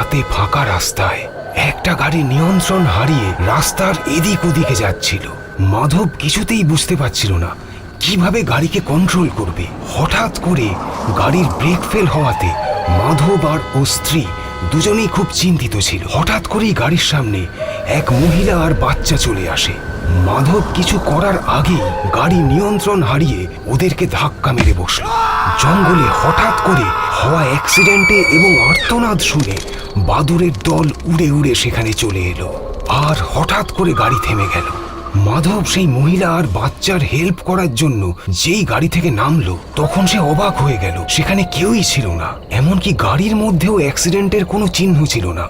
রাতে ফাঁকা রাস্তায় একটা গাড়ি নিয়ন্ত্রণ হারিয়ে রাস্তার এদিক ওদিকে যাচ্ছিল। মাধব কিছুতেই বুঝতে পারছিল না কিভাবে গাড়িকে কন্ট্রোল করবে। হঠাৎ করে গাড়ির ব্রেক ফেল হওয়াতে মাধব আর ও স্ত্রী দুজনেই খুব চিন্তিত ছিল। হঠাৎ করেই গাড়ির সামনে এক মহিলা আর বাচ্চা চলে আসে। মাধব কিছু করার আগেই গাড়ি নিয়ন্ত্রণ হারিয়ে ওদেরকে ধাক্কা মেরে বসল। জঙ্গলে হঠাৎ করে হওয়া অ্যাক্সিডেন্টে এবং আর্তনাদ শুনে বাদুড়ের দল উড়ে উড়ে সেখানে চলে এলো আর হঠাৎ করে গাড়ি থেমে গেল। মাধব সেই মহিলা আর বাচ্চার হেল্প করার জন্য যেই গাড়ি থেকে নামলো তখন সে অবাক হয়ে গেল, সেখানে কেউই ছিল না, এমনকি গাড়ির মধ্যেও অ্যাক্সিডেন্টের কোনো চিহ্ন ছিল না।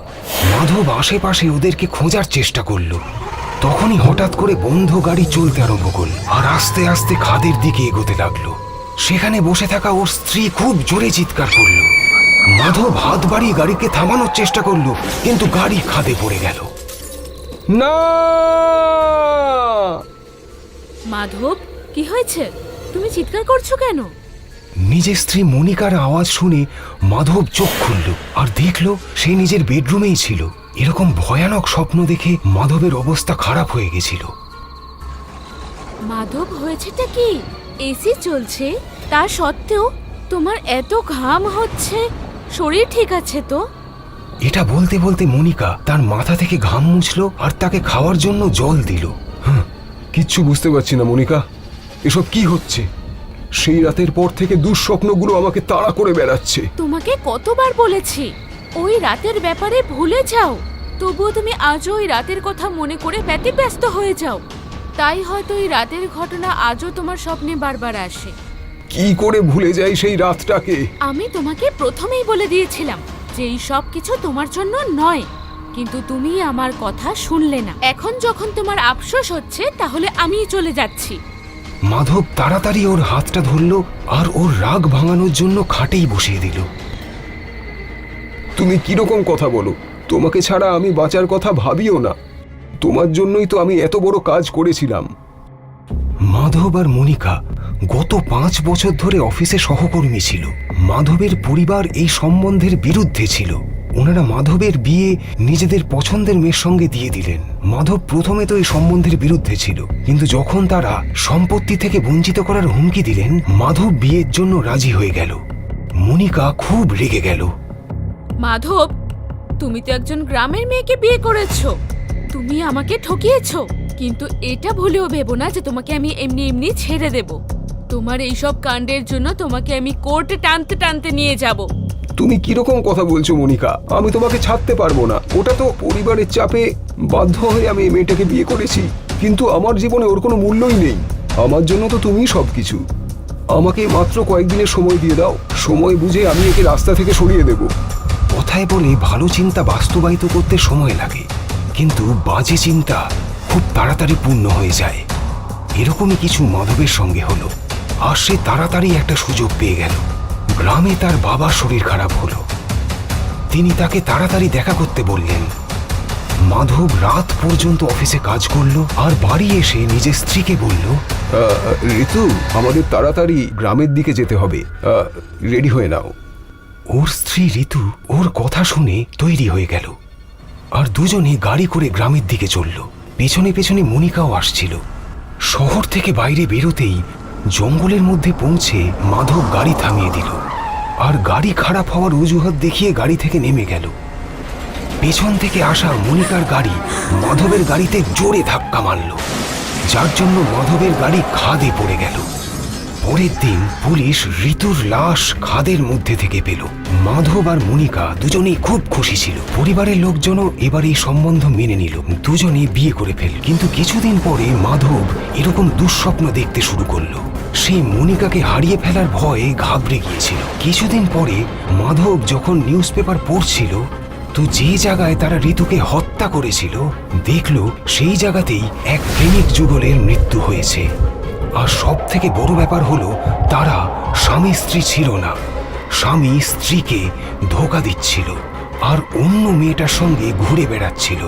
মাধব আশেপাশে ওদেরকে খোঁজার চেষ্টা করলো। তখনই হঠাৎ করে বন্ধ গাড়ি চলতে আরম্ভ করল আর আস্তে আস্তে খাদের দিকে এগোতে লাগলো। সেখানে বসে থাকা ওর স্ত্রী খুব জোরে চিৎকার করলো। মাধব হাত বাড়িয়ে গাড়িকে থামানোর চেষ্টা করলো, কিন্তু গাড়ি খাদে পড়ে গেল। না! মাধব, কি হয়েছে? তুমি চিৎকার করছো কেন? নিজের স্ত্রী মনিকার আওয়াজ শুনে মাধব চোখ খুলল আর দেখলো সে নিজের বেডরুমেই ছিল। এরকম ভয়ানক স্বপ্ন দেখে মাধবের অবস্থা খারাপ হয়ে গেছিল। মাধব, হয়েছেটা কি? এসি চলছে, তা সত্ত্বেও তোমার এত ঘাম হচ্ছে। শরীর ঠিক আছে তো? এটা বলতে বলতে মনিকা তার মাথা থেকে ঘাম মুছলো আর তাকে খাওয়ার জন্য জল দিল। কিচ্ছু বুঝতে পারছি না মনিকা, এসব কি হচ্ছে? সেই রাতের পর থেকে দুঃস্বপ্নগুলো আমাকে তাড়া করে বেড়াচ্ছে। তোমাকে কতবার বলেছি ওই রাতের ব্যাপারে ভুলে যাও, তবুও তুমি আজও ওই রাতের কথা মনে করে ব্যতিব্যস্ত হয়ে যাও। তাই হয়তো এই রাতের ঘটনা আজও তোমার স্বপ্নে বারবার আসে। কি করে ভুলে যাই সেই রাতটাকে? আমি তোমাকে প্রথমেই বলে দিয়েছিলাম যে এই সব কিছু তোমার জন্য নয়, কিন্তু তুমি আমার কথা শুনলে না। এখন যখন তোমার আফসোস হচ্ছে তাহলে আমিই চলে যাচ্ছি। মাধব তাড়াতাড়ি ওর হাতটা ধরলো আর ওর রাগ ভাঙানোর জন্য খাটেই বসিয়ে দিল। তুমি কিরকম কথা বলো? তোমাকে ছাড়া আমি বাঁচার কথা ভাবিও না। তোমার জন্যই তো আমি এত বড় কাজ করেছিলাম। মাধব আর মনিকা গত 5 বছর ধরে অফিসে সহকর্মী ছিল। মাধবের পরিবার এই সম্বন্ধের বিরুদ্ধে ছিল। ওনারা মাধবের বিয়ে নিজেদের পছন্দের মেয়ের সঙ্গে দিয়ে দিলেন। মাধব প্রথমে তো এই সম্বন্ধের বিরুদ্ধে ছিল, কিন্তু যখন তারা সম্পত্তি থেকে বঞ্চিত করার হুমকি দিলেন, মাধব বিয়ের জন্য রাজি হয়ে গেল। মনিকা খুব রেগে গেল। মাধব, তুমি তো একজন গ্রামের মেয়েকে বিয়ে করেছো, তুমি আমাকে ঠকিয়েছো। কিন্তু এটা ভুলেও ভেবো না যে তোমাকে আমি এমনি এমনি ছেড়ে দেব। তোমার এইসব কাণ্ডের জন্য তোমাকে আমি কোর্টে টানতে টানতে নিয়ে যাব। তুমি কিরকম কথা বলছো মনিকা? আমি তোমাকে ছাড়তে পারবো না। ওটা তো পরিবারের চাপে বাধ্য হয়ে আমি এই মেয়েটাকে বিয়ে করেছি, কিন্তু আমার জীবনে ওর কোনো মূল্যই নেই। আমার জন্য তো তুমিই সবকিছু। আমাকে মাত্র কয়েকদিনের সময় দিয়ে দাও, সময় বুঝে আমি একে রাস্তা থেকে সরিয়ে দেব। কথায় বলে ভালো চিন্তা বাস্তবায়িত করতে সময় লাগে, কিন্তু বাজে চিন্তা খুব তাড়াতাড়ি পূর্ণ হয়ে যায়। এরকমই কিছু মাধবের সঙ্গে হলো আর সে তাড়াতাড়ি একটা সুযোগ পেয়ে গেল। গ্রামে তার বাবার শরীর খারাপ হলো। তিনি তাকে তাড়াতাড়ি দেখা করতে বললেন। মাধব রাত পর্যন্ত অফিসে কাজ করলো আর বাড়ি এসে নিজের স্ত্রীকে বলল, ঋতু, আমাদের তাড়াতাড়ি গ্রামের দিকে যেতে হবে, রেডি হয়ে নাও। ওর স্ত্রী ঋতু ওর কথা শুনে তৈরি হয়ে গেল আর দুজনে গাড়ি করে গ্রামের দিকে চলল। পেছনে পেছনে মনিকাও আসছিল। শহর থেকে বাইরে বেরোতেই জঙ্গলের মধ্যে পৌঁছে মাধব গাড়ি থামিয়ে দিল আর গাড়ি খারাপ হওয়ার অজুহাত দেখিয়ে গাড়ি থেকে নেমে গেল। পেছন থেকে আসা মনিকার গাড়ি মাধবের গাড়িতে জোরে ধাক্কা মারল, যার জন্য মাধবের গাড়ি খাদে পড়ে গেল। পরের দিন পুলিশ ঋতুর লাশ খাদের মধ্যে থেকে পেল। মাধব আর মনিকা দুজনেই খুব খুশি ছিল। পরিবারের লোকজনও এবার এই সম্বন্ধ মেনে নিল। দুজনে বিয়ে করে ফেল। কিন্তু কিছুদিন পরে মাধব এরকম দুঃস্বপ্ন দেখতে শুরু করলো। সেই মনিকাকে হারিয়ে ফেলার ভয়ে ঘাবড়ে গিয়েছিল। কিছুদিন পরে মাধব যখন নিউজ পেপার পড়ছিল, তো যে জায়গায় তারা ঋতুকে হত্যা করেছিল দেখলো সেই জায়গাতেই এক প্রেমিক যুগলের মৃত্যু হয়েছে। আর সব থেকে বড় ব্যাপার হলো তারা স্বামী স্ত্রী ছিল না। স্বামী স্ত্রীকে ধোঁকা দিচ্ছিল আর অন্য মেয়েটার সঙ্গে ঘুরে বেড়াচ্ছিল।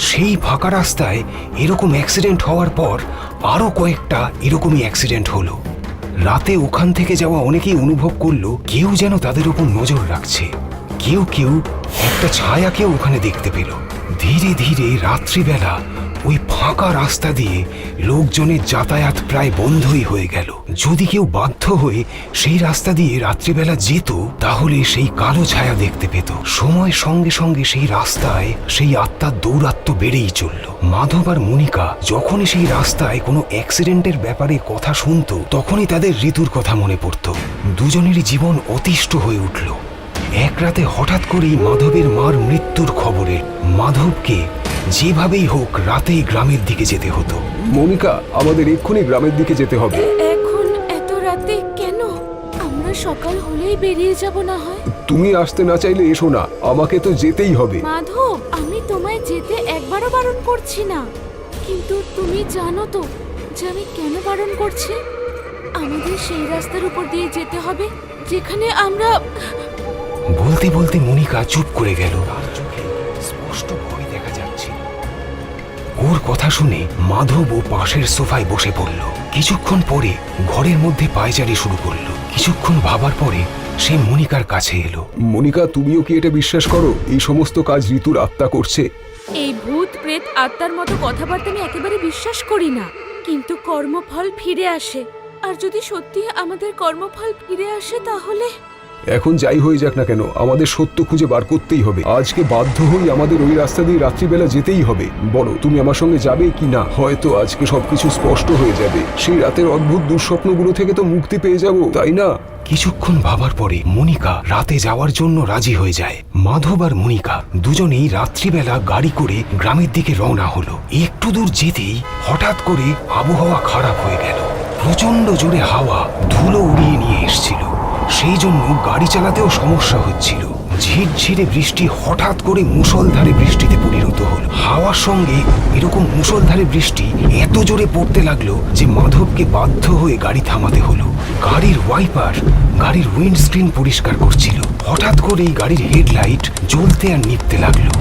সেই ফাঁকা রাস্তায় এরকম অ্যাক্সিডেন্ট হওয়ার পর আরো কয়েকটা এরকমই অ্যাক্সিডেন্ট হলো। রাতে ওখান থেকে যাওয়া অনেকেই অনুভব করলো কেউ যেন তাদের উপর নজর রাখছে। কেউ কেউ একটা ছায়াকেও ওখানে দেখতে পেল। ধীরে ধীরে রাত্রিবেলা ওই ফাঁকা রাস্তা দিয়ে লোকজনের যাতায়াত প্রায় বন্ধই হয়ে গেল। যদি কেউ বাধ্য হয়ে সেই রাস্তা দিয়ে রাত্রিবেলা যেত তাহলে সেই কালো ছায়া দেখতে পেত। সময়ের সঙ্গে সঙ্গে সেই রাস্তায় সেই আত্মার দৌরাত্ম্য বেড়েই চলল। মাধব আর মনিকা যখনই সেই রাস্তায় কোনো অ্যাক্সিডেন্টের ব্যাপারে কথা শুনতো তখনই তাদের ঋতুর কথা মনে পড়ত। দুজনেরই জীবন অতিষ্ঠ হয়ে উঠল। এক রাতে হঠাৎ করেই মাধবের মার মৃত্যুর খবরে মাধবকে যেভাবেই হোক রাতেই গ্রামের দিকে যেতে হতো। মনিকা, আমাদের এক্ষুনি গ্রামের দিকে যেতে হবে। এখন এত রাতে কেন? আমরা সকাল হলেই বেরিয়ে যাব না হয়? তুমি আসতে না চাইলে এসো না, আমাকে তো যেতেই হবে। মাধব, আমি তোমায় যেতে একবারও বারণ করছি না, কিন্তু তুমি জানো তো যে আমি কেন বারণ করছি। আমাদের সেই রাস্তার উপর দিয়ে যেতে হবে যেখানে আমরা... বলতে বলতে মনিকা চুপ করে গেল। তার চোখে স্পষ্ট ভয় দেখা যাচ্ছে। ওর কথা শুনে মাধব ও পাশের সোফায় বসে পড়ল। কিছুক্ষণ পরে ঘরের মধ্যে পায়চারি শুরু করলো। কিছুক্ষণ ভাবার পরে সে মনিকার কাছে এলো। মনিকা, তুমিও কি এটা বিশ্বাস করো এই সমস্ত কাজ ঋতুর আত্মা করছে? এই ভূত প্রেত আত্মার মতো কথাবার্তা আমি একেবারে বিশ্বাস করি না, কিন্তু কর্মফল ফিরে আসে। আর যদি সত্যি আমাদের কর্মফল ফিরে আসে তাহলে... এখন যাই হয়ে যাক না কেন, আমাদের সত্য খুঁজে বার করতেই হবে। আজকে বাধ্য হই আমাদের ওই রাস্তা দিয়ে রাত্রিবেলা যেতেই হবে। বলো, তুমি আমার সঙ্গে যাবে কি না? হয়তো আজকে সবকিছু স্পষ্ট হয়ে যাবে। সেই রাতের অদ্ভুত দুঃস্বপ্নগুলো থেকে তো মুক্তি পেয়ে যাব, তাই না? কিছুক্ষণ ভাবার পরে মনিকা রাতে যাওয়ার জন্য রাজি হয়ে যায়। মাধব আর মনিকা দুজনেই রাত্রিবেলা গাড়ি করে গ্রামের দিকে রওনা হলো। একটু দূর যেতেই হঠাৎ করে আবহাওয়া খারাপ হয়ে গেল। প্রচন্ড জোরে হাওয়া ধুলো উড়িয়ে নিয়ে এসছিল, সেই জন্য গাড়ি চালাতেও সমস্যা হচ্ছিল। ঝিরঝিরে বৃষ্টি হঠাৎ করে মুষলধারে বৃষ্টিতে পরিণত হলো। হাওয়ার সঙ্গে এরকম মুষলধারে বৃষ্টি এত জোরে পড়তে লাগলো যে মাধবকে বাধ্য হয়ে গাড়ি থামাতে হলো। গাড়ির ওয়াইপার গাড়ির উইন্ডস্ক্রিন পরিষ্কার করছিল। হঠাৎ করেই গাড়ির হেডলাইট জ্বলতে আর নিভতে লাগলো।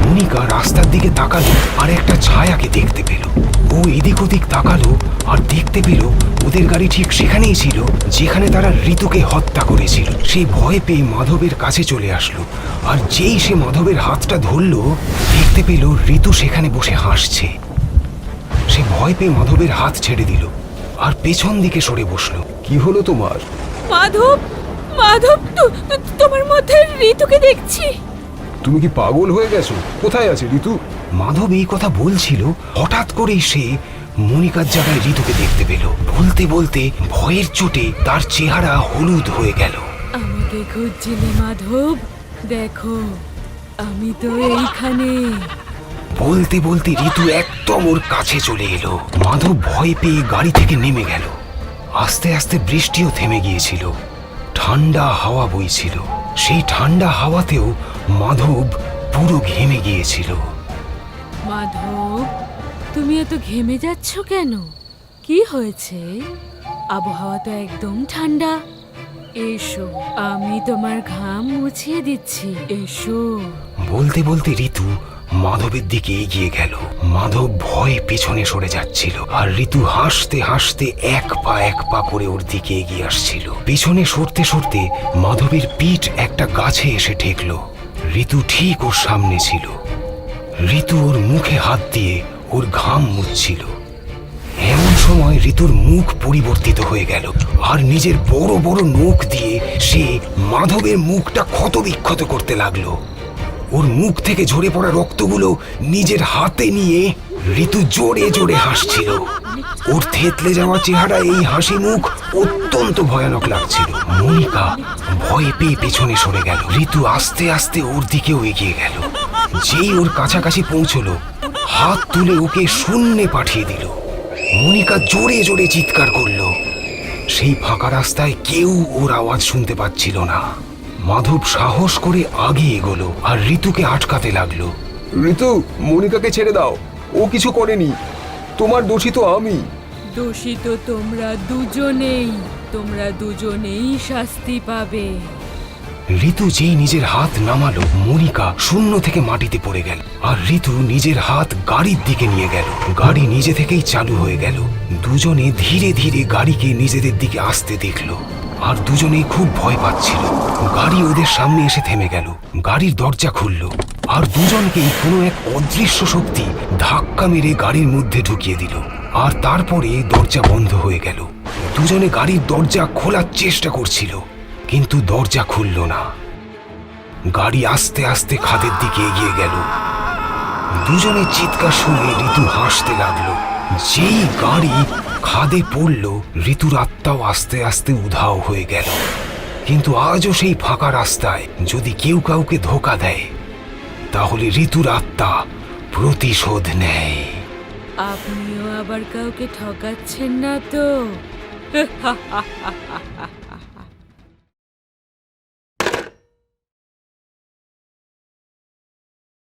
মনিকা রাস্তার দিকে তাকালো আর একটা ছায়াকে দেখতে পেল। ও এদিক ওদিক তাকালো আর দেখতে পেল ওদের গাড়ি ঠিক সেখানেই ছিল যেখানে তারা ঋতুকে হত্যা করেছিল। সেই ভয় পেয়ে মাধবের কাছে চলে আসলো, আর যেই সে মাধবের হাতটা ধরলো দেখতে পেল ঋতু সেখানে বসে হাসছে। সে ভয় পেয়ে মাধবের হাত ছেড়ে দিল আর পেছন দিকে সরে বসলো। কি হলো তোমার? মাধব, মাধব, তোমার মধ্যে ঋতুকে দেখছি। তুমি কি পাগল হয়ে গেছো? কোথায় আছে ঋতু? মাধব এই কথা বলছিল, হঠাৎ করেই সে মনিকার জায়গায় ঋতুকে দেখতে পেল। বলতে বলতে ভয়ের চোটে তার চেহারা হলুদ হয়ে গেল। আমাকে খুঁজছিলে মাধব? দেখো, আমি তো এইখানে। বলতে বলতে ঋতু একদম ওর কাছে চলে এলো। মাধব ভয় পেয়ে গাড়ি থেকে নেমে গেল। আস্তে আস্তে বৃষ্টিও থেমে গিয়েছিল। ঠান্ডা হাওয়া বইছিল। সেই ঠান্ডা হাওয়াতেও মাধব পুরো ঘেমে গিয়েছিল। মাধব, তুমি এত ঘেমে যাচ্ছ কেন? কি হয়েছে? আবহাওয়া তো একদম ঠান্ডা। এসো, আমি তোমার ঘাম মুছিয়ে দিচ্ছি, এসো। বলতে বলতে ঋতু মাধবের দিকে এগিয়ে গেল। মাধব ভয়ে পেছনে সরে যাচ্ছিল, আর ঋতু হাসতে হাসতে এক পা করে ওর দিকে এগিয়ে আসছিল। পেছনে সরতে সরতে মাধবের পিঠ একটা গাছে এসে ঠেকলো। ঋতু ঠিক ওর সামনে ছিল। ঋতু ওর মুখে হাত দিয়ে ওর ঘাম মুছছিল। এমন সময় ঋতুর মুখ পরিবর্তিত হয়ে গেল, আর নিজের বড় বড় নখ দিয়ে সে মাধবের মুখটা ক্ষতবিক্ষত করতে লাগলো। ওর মুখ থেকে ঝরে পড়া রক্তগুলো নিজের হাতে নিয়ে ঋতু জোরে জোরে হাসছিল। ওর থেতলে যাওয়া চেহারা এই হাসি মুখ অত্যন্ত ভয়ানক লাগছিল। মনিকা ভয়ে পেয়ে পেছনে সরে গেল। ঋতু আস্তে আস্তে ওর দিকেও এগিয়ে গেল। যেই ওর কাছাকাছি পৌঁছলো, হাত তুলে ওকে শূন্যে পাঠিয়ে দিল। মনিকা জোরে জোরে চিৎকার করলো। সেই ফাঁকা রাস্তায় কেউ ওর আওয়াজ শুনতে পাচ্ছিল না। মাধব সাহস করে আগে এগোলো আর ঋতুকে আটকাতে লাগলো। ঋতু, মনিকাকে ছেড়ে দাও, ও কিছু করেনি। তোমার দোষী তো আমি। দোষী তো তোমরা দুজনেই। তোমরা দুজনেই শাস্তি পাবে। ঋতু যেই নিজের হাত নামালো, মনিকা শূন্য থেকে মাটিতে পড়ে গেল, আর ঋতু নিজের হাত গাড়ির দিকে নিয়ে গেল। গাড়ি নিজে থেকেই চালু হয়ে গেল। দুজনে ধীরে ধীরে গাড়িকে নিজেদের দিকে আসতে দেখলো। আর দুজনেই খুব ভয় পাচ্ছিল। গাড়ি ওদের সামনে এসে থেমে গেল। গাড়ির দরজা খুলল আর দুজনকেই কোনো এক অদৃশ্য শক্তি ধাক্কা মেরে গাড়ির মধ্যে ঢুকিয়ে দিল। আর তারপরে দরজা বন্ধ হয়ে গেল। দুজনে গাড়ির দরজা খোলার চেষ্টা করছিল, কিন্তু দরজা খুলল না। গাড়ি আস্তে আস্তে খাদের দিকে এগিয়ে গেল। দুজনের চিৎকার শুনে ঋতু হাসতে লাগলো। যেই গাড়ি খাদে পড়ল, ঋতুর আত্মাও আস্তে আস্তে উধাও হয়ে গেল। কিন্তু আজও সেই ফাঁকা রাস্তায় যদি কেউ কাউকে ধোঁকা দেয়, তাহলে ঋতুর আত্মা প্রতিশোধ নেয়। আপনিও আবার কাউকে ঠকাচ্ছেন না তো?